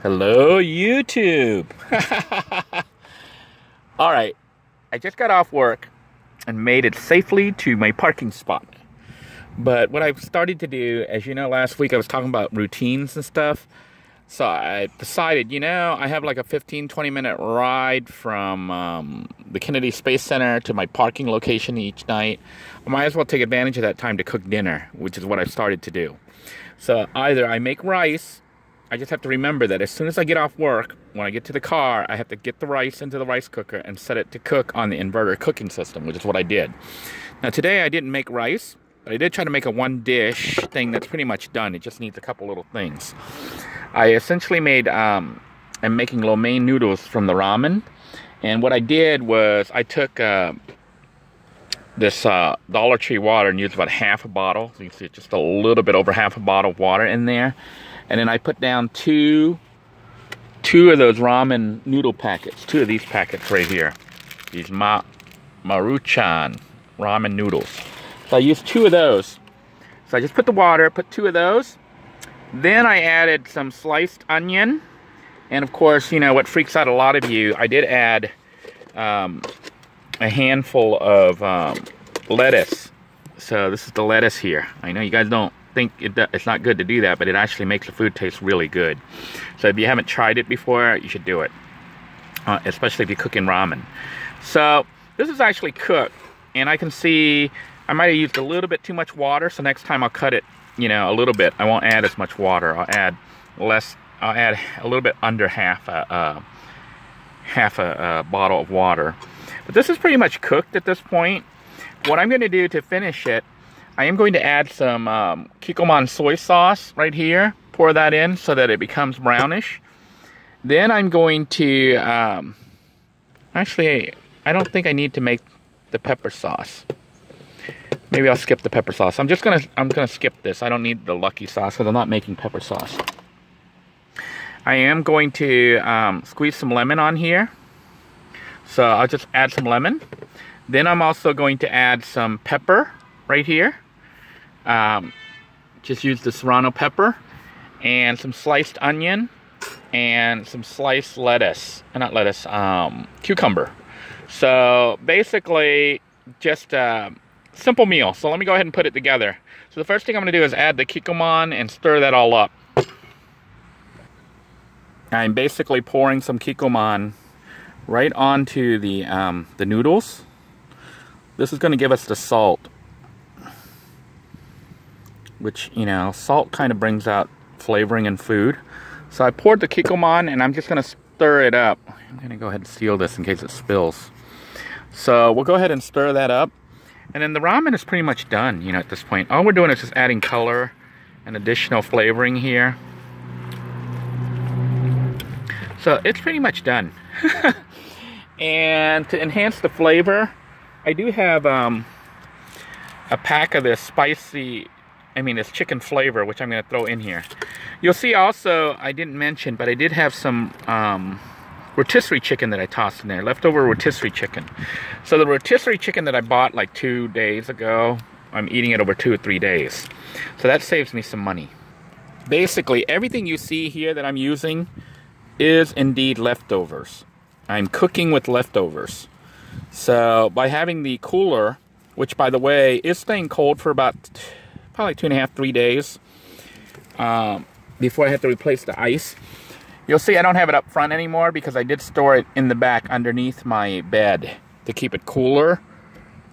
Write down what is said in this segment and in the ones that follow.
Hello, YouTube. All right, I just got off work and made it safely to my parking spot. But what I've started to do, as you know, last week I was talking about routines and stuff. So I decided, I have like a 15-20 minute ride from the Kennedy Space Center to my parking location each night. I might as well take advantage of that time to cook dinner, which is what I've started to do. So either I make rice. I just have to remember that as soon as I get off work, when I get to the car, I have to get the rice into the rice cooker and set it to cook on the inverter cooking system, which is what I did. Now today I didn't make rice, but I did try to make a one dish thing that's pretty much done. It just needs a couple little things. I essentially made, I'm making lo mein noodles from the ramen. And what I did was I took this Dollar Tree water and used about half a bottle. So you can see just a little bit over half a bottle of water in there. And then I put down two of those ramen noodle packets. Two of these packets right here. These Maruchan ramen noodles. So I used two of those. So I just put the water, put two of those. Then I added some sliced onion. And of course, what freaks out a lot of you, I did add a handful of lettuce. So this is the lettuce here. I know you guys don't think it's not good to do that, but it actually makes the food taste really good. So if you haven't tried it before, you should do it, especially if you're cooking ramen. So this is actually cooked, and I can see I might have used a little bit too much water, so next time I'll cut it a little bit. I won't add as much water. I'll add less. I'll add a little bit under half a bottle of water. But this is pretty much cooked at this point. What I'm going to do to finish it, I am going to add some Kikkoman soy sauce right here. Pour that in so that it becomes brownish. Then I'm going to, actually, I don't think I need to make the pepper sauce. Maybe I'll skip the pepper sauce. I'm gonna skip this. I don't need the lucky sauce because I'm not making pepper sauce. I am going to squeeze some lemon on here. So I'll just add some lemon. Then I'm also going to add some pepper right here. Just use the serrano pepper and some sliced onion and some sliced lettuce, not lettuce, cucumber. So basically just a simple meal. So let me go ahead and put it together. So the first thing I'm going to do is add the Kikkoman and stir that all up. I'm basically pouring some Kikkoman right onto the noodles. This is going to give us the salt, which, salt kind of brings out flavoring in food. So I poured the Kikkoman and I'm just going to stir it up. I'm going to go ahead and seal this in case it spills. So we'll go ahead and stir that up. And then the ramen is pretty much done, at this point. All we're doing is just adding color and additional flavoring here. So it's pretty much done. And to enhance the flavor, I do have a pack of this this chicken flavor, which I'm going to throw in here. You'll see also, I didn't mention, but I did have some rotisserie chicken that I tossed in there, leftover rotisserie chicken. So the rotisserie chicken that I bought like 2 days ago, I'm eating it over 2 or 3 days. So that saves me some money. Basically, everything you see here that I'm using is indeed leftovers. I'm cooking with leftovers. So by having the cooler, which by the way is staying cold for about probably 2.5 to 3 days before I have to replace the ice. You'll see I don't have it up front anymore because I did store it in the back underneath my bed to keep it cooler.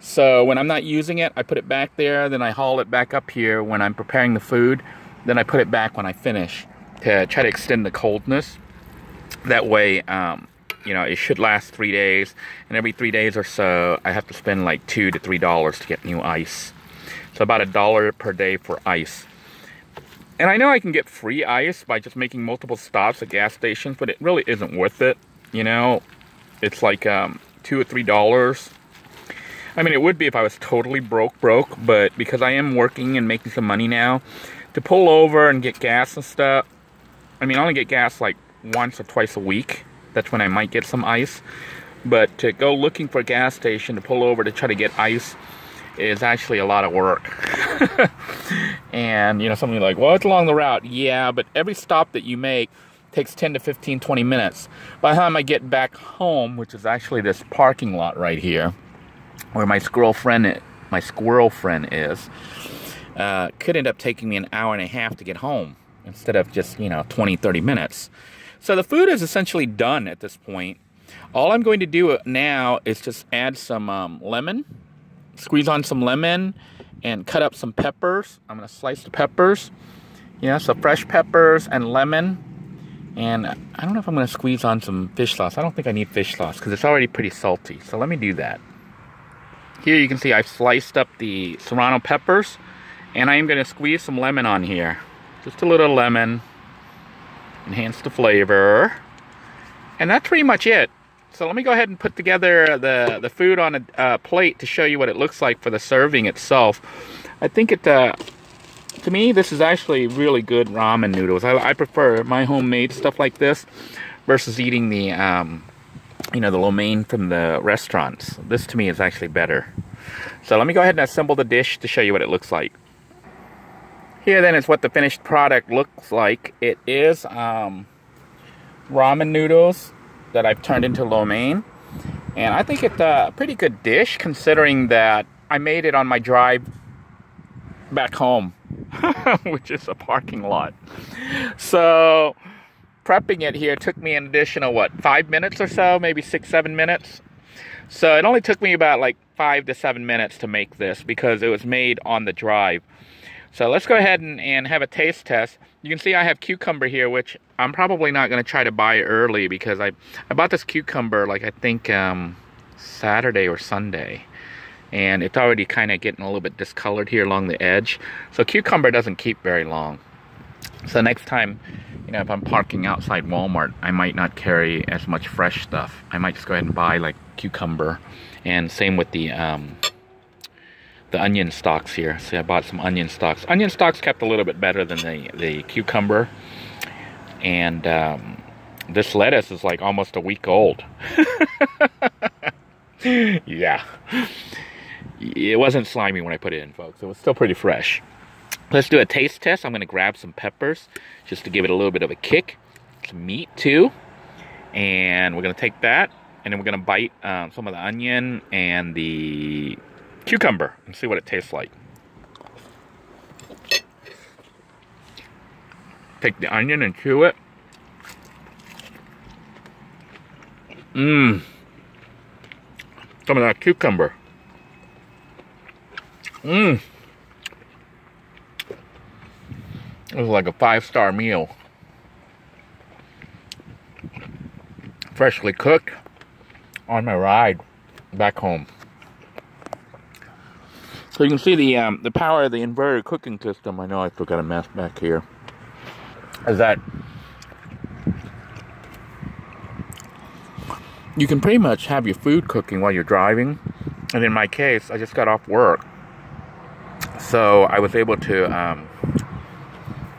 So when I'm not using it, I put it back there, then I haul it back up here when I'm preparing the food. Then I put it back when I finish to try to extend the coldness. That way, it should last 3 days, and every 3 days or so, I have to spend like $2 to $3 to get new ice. So about $1 per day for ice. And I know I can get free ice by just making multiple stops at gas stations, but it really isn't worth it. It's like $2 or $3. I mean, it would be if I was totally broke, but because I am working and making some money now, to pull over and get gas and stuff, I only get gas like once or twice a week. That's when I might get some ice. But to go looking for a gas station to pull over to try to get ice is actually a lot of work. And, you know, something like, well, it's along the route. Yeah, but every stop that you make Takes 10 to 15, 20 minutes. By the time I get back home, which is actually this parking lot right here, where my squirrel friend is, could end up taking me an hour and a half to get home instead of just, 20, 30 minutes. So the food is essentially done at this point. All I'm going to do now is just add some lemon, squeeze on some lemon, and cut up some peppers. I'm going to slice the peppers, so fresh peppers and lemon. And I don't know if I'm going to squeeze on some fish sauce. I don't think I need fish sauce because it's already pretty salty. So let me do that. Here you can see I've sliced up the serrano peppers. And I am going to squeeze some lemon on here. Just a little lemon. Enhance the flavor. And that's pretty much it. So let me go ahead and put together the food on a plate to show you what it looks like for the serving itself. I think to me, this is actually really good ramen noodles. I prefer my homemade stuff like this versus eating the, the lo mein from the restaurants. This to me is actually better. So let me go ahead and assemble the dish to show you what it looks like. Here then is what the finished product looks like. It is ramen noodles that I've turned into lo mein. And I think it's a pretty good dish considering that I made it on my drive back home, which is a parking lot. So prepping it here took me an additional, 5 minutes or so, maybe 6, 7 minutes. So it only took me about like 5 to 7 minutes to make this because it was made on the drive. So let's go ahead and have a taste test. You can see I have cucumber here, which I'm probably not going to try to buy early because I bought this cucumber like I think Saturday or Sunday. And it's already kind of getting a little bit discolored here along the edge. So cucumber doesn't keep very long. So next time, if I'm parking outside Walmart, I might not carry as much fresh stuff. I might just go ahead and buy like cucumber. And same with the onion stalks here. See, I bought some onion stalks. Onion stalks kept a little bit better than the cucumber. And this lettuce is like almost a week old. Yeah. It wasn't slimy when I put it in, folks. It was still pretty fresh. Let's do a taste test. I'm going to grab some peppers just to give it a little bit of a kick. Some meat too. And we're going to take that. And then we're going to bite some of the onion and the cucumber and see what it tastes like. Take the onion and chew it. Some of that cucumber. It was like a 5-star meal. Freshly cooked on my ride back home. So you can see the power of the inverted cooking system. I know I still got a mess back here. Is that you can pretty much have your food cooking while you're driving. And in my case, I just got off work. So I was able to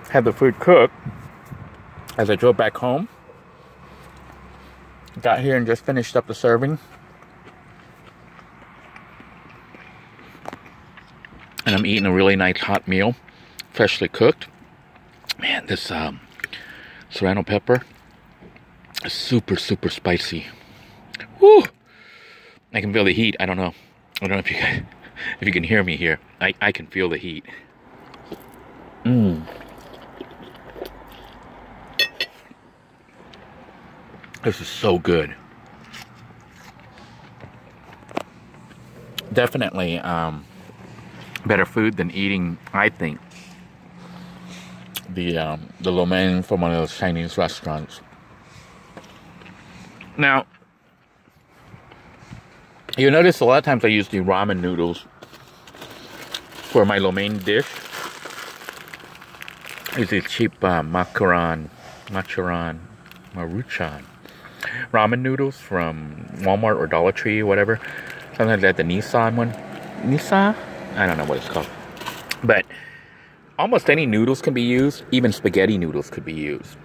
have the food cooked as I drove back home. Got here and just finished up the serving. And I'm eating a really nice hot meal, freshly cooked. Man, this serrano pepper is super, super spicy. Woo! I can feel the heat. I don't know if you guys, if you can hear me here. I can feel the heat. This is so good. Definitely better food than eating, I think, the lo mein from one of those Chinese restaurants. Now, you notice a lot of times I use the ramen noodles for my lo mein dish. Is these cheap Maruchan ramen noodles from Walmart or Dollar Tree or whatever. Sometimes they have the Nissan one. Nissan? I don't know what it's called. But almost any noodles can be used. Even spaghetti noodles could be used.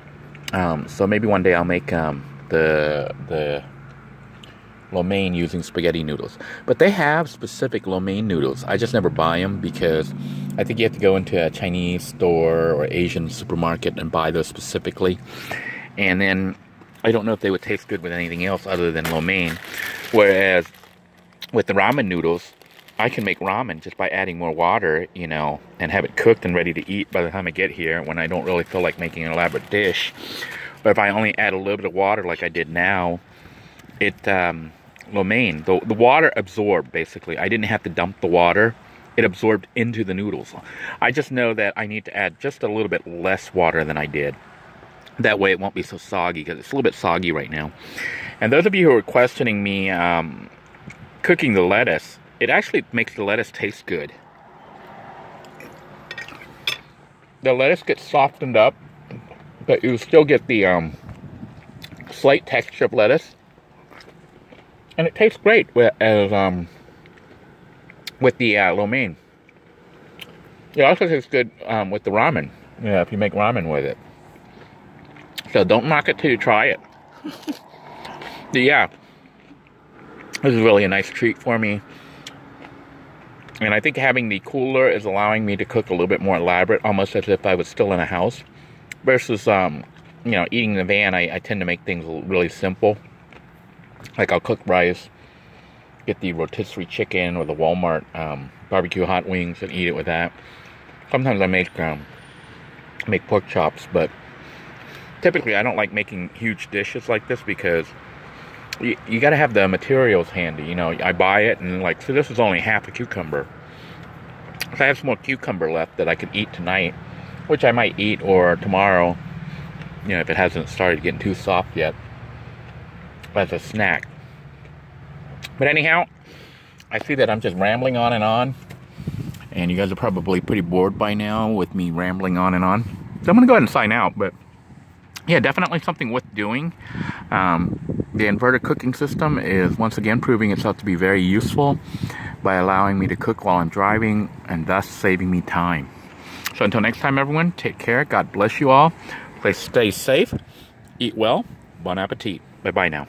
So maybe one day I'll make the lo mein using spaghetti noodles. But they have specific lo mein noodles. I just never buy them because I think you have to go into a Chinese store or Asian supermarket and buy those specifically. And then I don't know if they would taste good with anything else other than lo mein. Whereas with the ramen noodles, I can make ramen just by adding more water, you know, and have it cooked and ready to eat by the time I get here when I don't really feel like making an elaborate dish. But if I only add a little bit of water like I did now, it, lo mein, the water absorbed, basically. I didn't have to dump the water. It absorbed into the noodles. I just know that I need to add just a little bit less water than I did. That way it won't be so soggy, because it's a little bit soggy right now. And those of you who are questioning me cooking the lettuce, it actually makes the lettuce taste good. The lettuce gets softened up, but you still get the slight texture of lettuce. And it tastes great with the lo mein. It also tastes good with the ramen. Yeah, if you make ramen with it. So don't knock it till you try it. But yeah, this is really a nice treat for me. And I think having the cooler is allowing me to cook a little bit more elaborate, almost as if I was still in a house. Versus, you know, eating in the van, I tend to make things really simple. Like I'll cook rice, get the rotisserie chicken or the Walmart barbecue hot wings and eat it with that. Sometimes I make pork chops, but typically I don't like making huge dishes like this because you got to have the materials handy. You know, I buy it and like, so this is only half a cucumber. So I have some more cucumber left that I could eat tonight, which I might eat, or tomorrow, you know, if it hasn't started getting too soft yet, as a snack. But anyhow, I see that I'm just rambling on, and you guys are probably pretty bored by now with me rambling on. So I'm going to go ahead and sign out, but yeah, definitely something worth doing. The inverter cooking system is once again proving itself to be very useful by allowing me to cook while I'm driving and thus saving me time. So until next time, everyone, take care. God bless you all. Please stay safe, eat well, bon appetit. Bye-bye now.